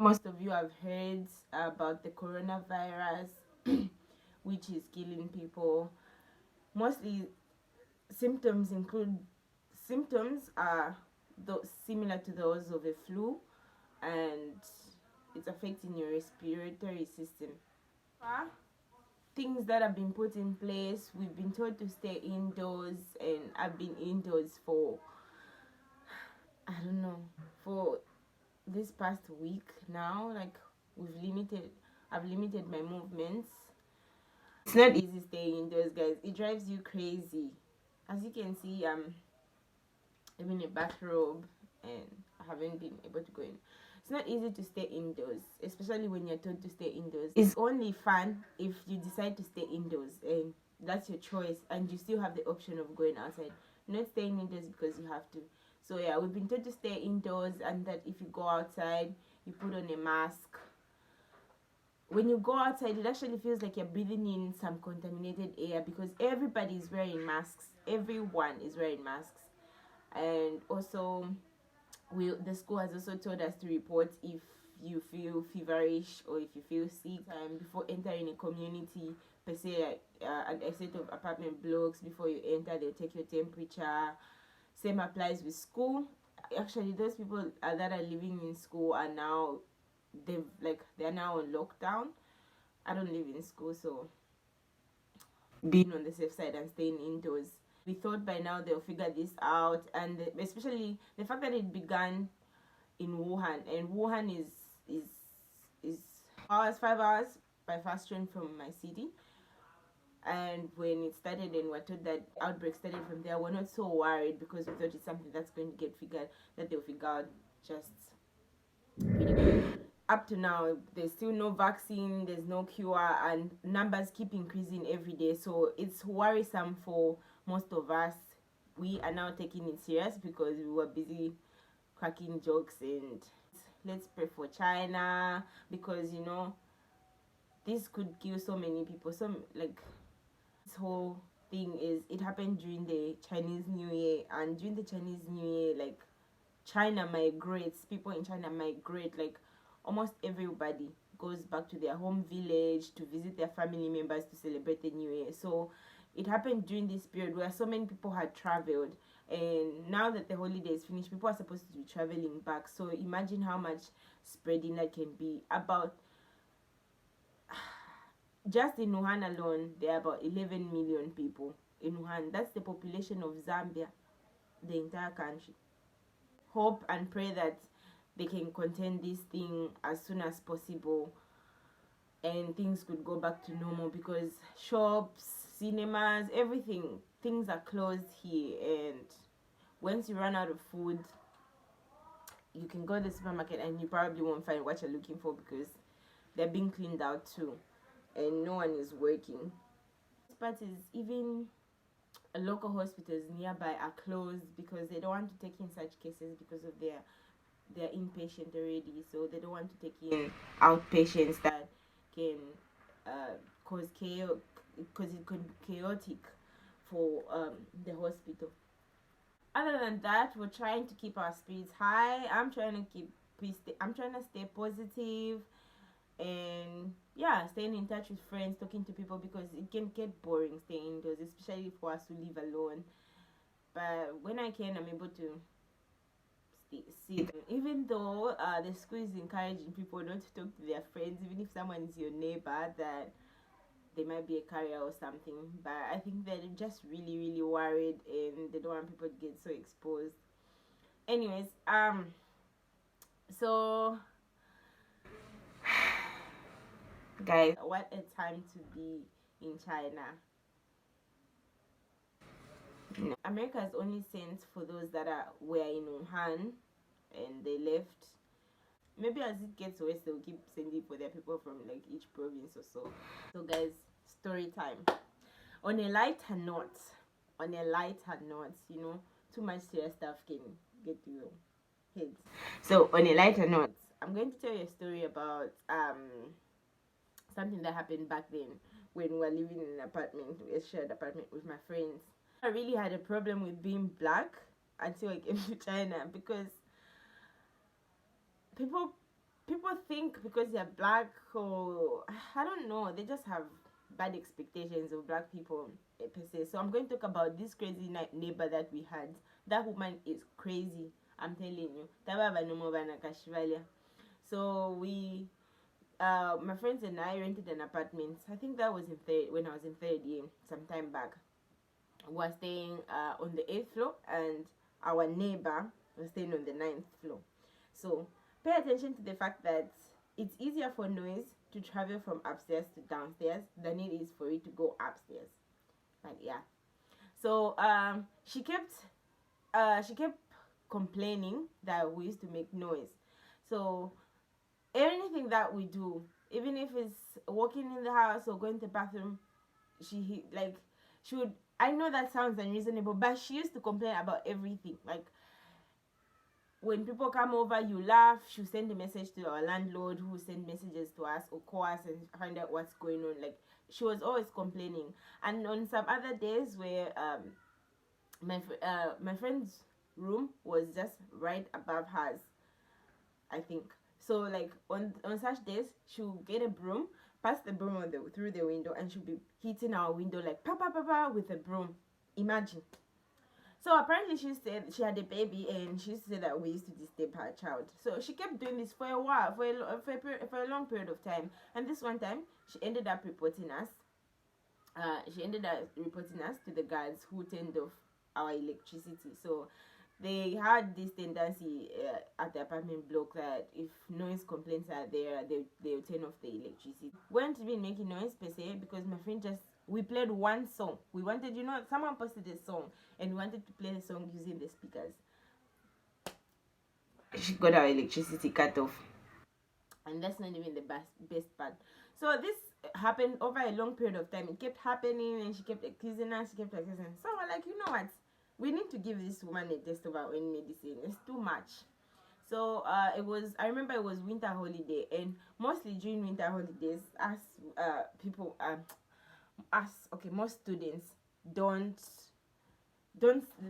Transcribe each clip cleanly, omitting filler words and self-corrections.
Most of you have heard about the coronavirus, which is killing people. Mostly symptoms are similar to those of a flu, and it's affecting your respiratory system. Things that have been put in place, we've been told to stay indoors, and I've been indoors for, I don't know, for this past week now. Like, I've limited my movements. It's not easy staying indoors, guys. It drives you crazy. As you can see, I'm in a bathrobe and I haven't been able to go in. It's not easy to stay indoors, especially when you're told to stay indoors. It's only fun if you decide to stay indoors, and that's your choice, and you still have the option of going outside. Not staying indoors because you have to. So yeah, we've been told to stay indoors, and that if you go outside, you put on a mask. When you go outside, it actually feels like you're breathing in some contaminated air because everybody is wearing masks. Everyone is wearing masks. And also, the school has also told us to report if you feel feverish or if you feel sick before entering a community, per se, like a set of apartment blocks. Before you enter, they'll take your temperature. Same applies with school. Actually, those people that are living in school are now, they're now on lockdown. I don't live in school, so being on the safe side and staying indoors. We thought by now they'll figure this out, and especially the fact that it began in Wuhan, and Wuhan is 5 hours by fast train from my city. And when it started and we're told that outbreak started from there, we're not so worried because we thought it's something that's going to get figured, that they'll figure out just pretty good. Up to now, there's still no vaccine, there's no cure, and numbers keep increasing every day. So it's worrisome for most of us. We are now taking it serious because we were busy cracking jokes and let's pray for China, because this could kill so many people. This whole thing is, it happened during the Chinese New Year, and during the Chinese New Year, like, China migrates, people in China migrate, like almost everybody goes back to their home village to visit their family members to celebrate the New Year. So it happened during this period where so many people had traveled, and now that the holiday is finished, people are supposed to be traveling back. So imagine how much spreading that can be. About just in Wuhan alone, there are about 11 million people in Wuhan. That's the population of Zambia, the entire country. Hope and pray that they can contain this thing as soon as possible and things could go back to normal, because shops, cinemas, everything, things are closed here. And once you run out of food, you can go to the supermarket and you probably won't find what you're looking for because they're being cleaned out too, and no one is working. But is even local hospitals nearby are closed because they don't want to take in such cases because of they're inpatient already, so they don't want to take in outpatients that can cause chaos, because it could be chaotic for the hospital. Other than that, we're trying to keep our spirits high. I'm trying to stay positive, and yeah, staying in touch with friends, talking to people, because it can get boring staying indoors, especially for us who live alone. But when I can, I'm able to see them. Even though the school is encouraging people not to talk to their friends, even if someone is your neighbor, that they might be a carrier or something. But I think they're just really, really worried, and they don't want people to get so exposed. Anyways, so guys, what a time to be in China. America has only sent for those that were in Wuhan and they left. Maybe as it gets worse, they'll keep sending for their people from like each province or so. So guys, story time. On a lighter note, too much serious stuff can get to your heads. So on a lighter note, I'm going to tell you a story about something that happened back then when we were living in an apartment, a shared apartment with my friends. I really had a problem with being black until I came to China, because people people think because they're black, or I don't know, they just have bad expectations of black people per se. So I'm going to talk about this crazy neighbor that we had. That woman is crazy, I'm telling you. So we my friends and I rented an apartment. I think that was when I was in third year, some time back. We were staying on the 8th floor, and our neighbor was staying on the 9th floor. So pay attention to the fact that it's easier for noise to travel from upstairs to downstairs than it is for it to go upstairs. Like, yeah. So she kept complaining that we used to make noise. So anything that we do, even if it's walking in the house or going to the bathroom, she would, I know that sounds unreasonable, but she used to complain about everything. Like, when people come over, you laugh, she'll send a message to our landlord, who will send messages to us or call us and find out what's going on. Like, she was always complaining. And on some other days where my friend's room was just right above hers, I think. So like on such days, she'll get a broom, pass the broom through the window, and she'll be hitting our window like pa pa pa pa with a broom. Imagine. So apparently she said she had a baby, and she said that we used to disturb her child. So she kept doing this for a while, for a long period of time. And this one time, she ended up reporting us. To the guards who turned off our electricity. So they had this tendency at the apartment block that if noise complaints are there, they'll turn off the electricity. Weren't even making noise per se, because my friend we played one song. We wanted, someone posted a song, and we wanted to play the song using the speakers. She got our electricity cut off. And that's not even the best part. So this happened over a long period of time. It kept happening, and she kept accusing us. So we're like, you know what? We need to give this woman a test of our own medicine. It's too much. So I remember it was winter holiday, and mostly during winter holidays, most students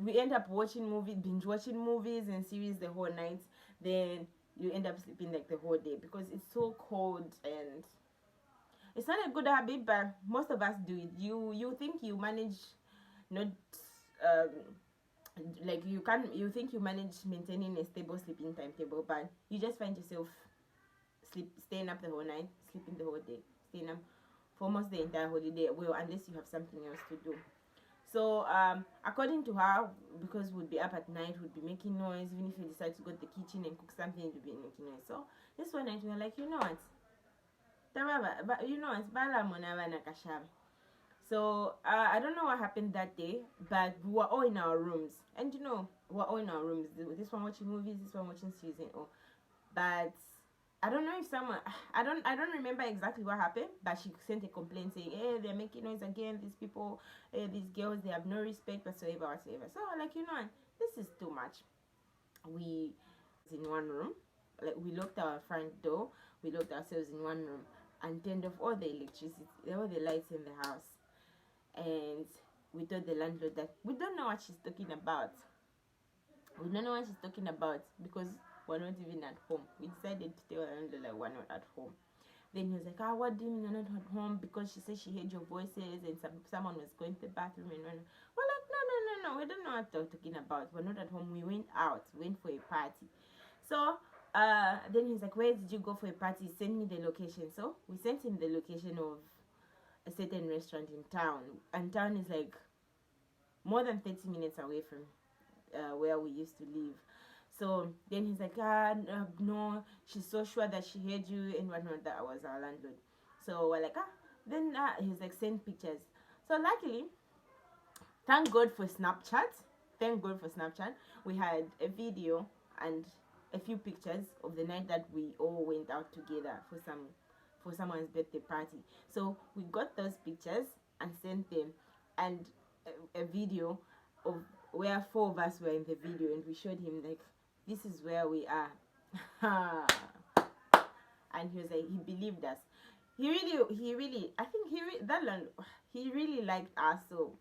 we end up binge watching movies and series the whole night. Then you end up sleeping like the whole day, because it's so cold, and it's not a good habit, but most of us do it. You think you manage, not you think you manage maintaining a stable sleeping timetable, but you just find yourself staying up the whole night, sleeping the whole day, staying up for almost the entire holiday, well, unless you have something else to do. So according to her, because we'd be up at night, we'd be making noise. Even if you decide to go to the kitchen and cook something, you'd be making noise. So this one night we were like, you know what, so I don't know what happened that day, but we were all in our rooms, and we were all in our rooms. This one watching movies, this one watching series, and all. But I don't know if I don't remember exactly what happened, but she sent a complaint saying, hey, they're making noise again, these people, these girls, they have no respect whatsoever. So like, this is too much. We in one room, like, we locked our front door, we locked ourselves in one room, and turned off all the electricity, all the lights in the house. And we told the landlord that we don't know what she's talking about. Because we're not even at home. We decided to tell the landlord that we're not at home. Then he was like, what do you mean you're not at home? Because she said she heard your voices, and someone was going to the bathroom. And we're like, no, we don't know what they're talking about. We're not at home. We went out. We went for a party. So then he's like, where did you go for a party? Send me the location. So we sent him the location of a certain restaurant in town. And town is like more than 30 minutes away from where we used to live. So then he's like, no, she's so sure that she heard you and whatnot. That was our landlord. So we're like, then he's like, send pictures. So luckily, thank God for Snapchat. We had a video and a few pictures of the night that we all went out together for someone's birthday party. So we got those pictures and sent them, and a video of where 4 of us were in the video, and we showed him, like, this is where we are. And he was like, he believed us. He really I think he really liked us. So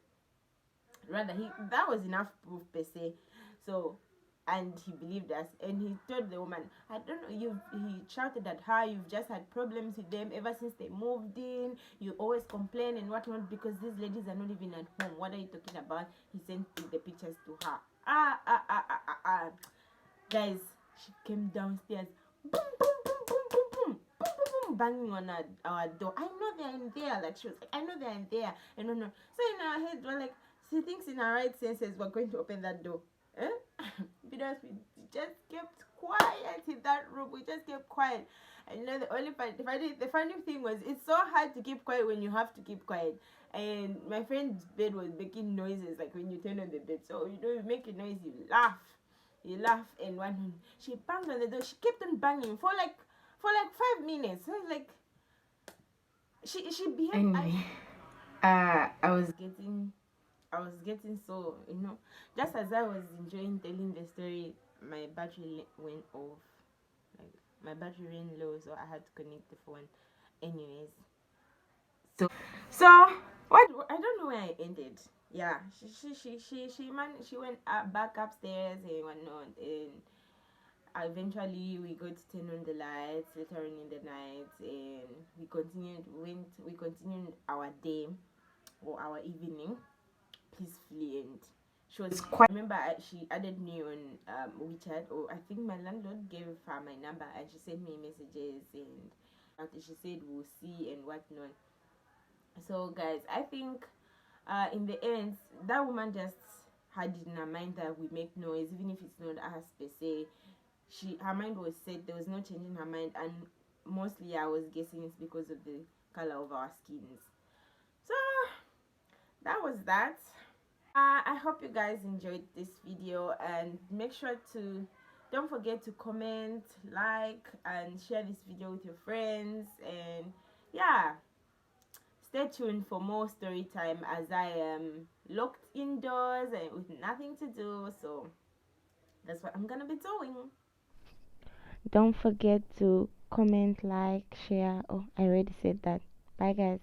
rather, that was enough proof per se. So and he believed us, and he told the woman, I don't know, he shouted at her, you've just had problems with them ever since they moved in, you always complain and whatnot because these ladies are not even at home. What are you talking about? He sent the pictures to her. Guys, she came downstairs, boom boom boom boom boom boom boom boom boom, banging on our door. I know they're in there. Like, she was like, I know they're in there. I don't know. So in our head we're like, she thinks in her right senses we're going to open that door, eh? Because we just kept quiet in that room. We just kept quiet. And you know, the funny thing was, it's so hard to keep quiet when you have to keep quiet. And my friend's bed was making noises like when you turn on the bed. So you know, you make a noise, you laugh. You laugh, and one, she banged on the door. She kept on banging for like 5 minutes. So like, she behaved. Anyway, I was getting so, just as I was enjoying telling the story, my battery went off. Like, my battery ran low, so I had to connect the phone. Anyways, so what? I don't know where I ended. Yeah, she went back upstairs and whatnot, and eventually we got to turn on the lights later on in the night, and we continued our day or our evening peacefully. And she was quite, remember, she added me on WeChat, or I think my landlord gave her my number, and she sent me messages, and after she said we'll see and whatnot. So guys, I think in the end, that woman just had it in her mind that we make noise even if it's not us per se. Her mind was set, there was no change in her mind, and mostly I was guessing it's because of the color of our skins. So that was that. I hope you guys enjoyed this video, and make sure to don't forget to comment, like, and share this video with your friends. And yeah, stay tuned for more story time, as I am locked indoors and with nothing to do, so that's what I'm gonna be doing. Don't forget to comment, like, share. Oh, I already said that. Bye, guys.